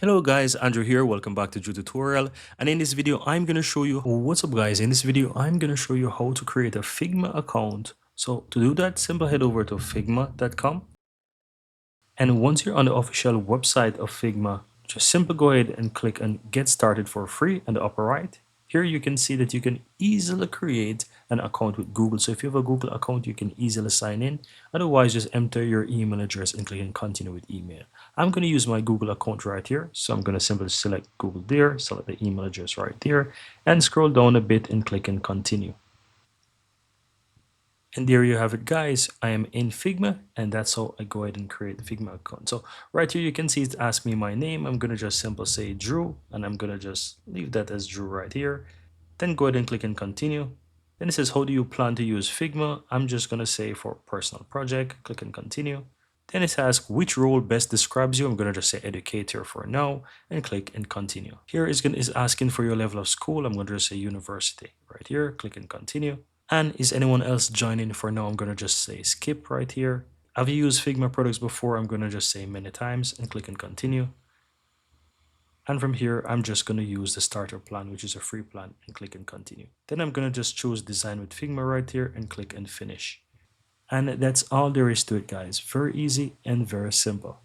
Hello guys, Andrew here. Welcome back to Drew Tutorial. And in this video, I'm going to show you what's up guys. In this video, I'm going to show you how to create a Figma account. So to do that, simply head over to figma.com. And once you're on the official website of Figma, just simply go ahead and click on Get Started for free on the upper right. Here you can see that you can easily create an account with Google. So if you have a Google account, you can easily sign in. Otherwise, just enter your email address and click on Continue with email. I'm going to use my Google account right here. So I'm going to simply select Google there, select the email address right there, and scroll down a bit and click on Continue. And there you have it guys, I am in Figma and that's how I go ahead and create the Figma account. So right here you can see it asks me my name. I'm gonna just simply say Drew and I'm gonna just leave that as Drew right here. Then go ahead and click on continue. Then it says how do you plan to use Figma? I'm just gonna say for personal project, click on continue. Then it asks which role best describes you. I'm gonna just say educator for now and click and continue. Here is asking for your level of school. I'm gonna just say university right here, click and continue. And is anyone else joining? For now, I'm going to just say skip right here. Have you used Figma products before? I'm going to just say many times and click and continue. And from here, I'm just going to use the starter plan, which is a free plan, and click and continue. Then I'm going to just choose design with Figma right here and click and finish. And that's all there is to it, guys. Very easy and very simple.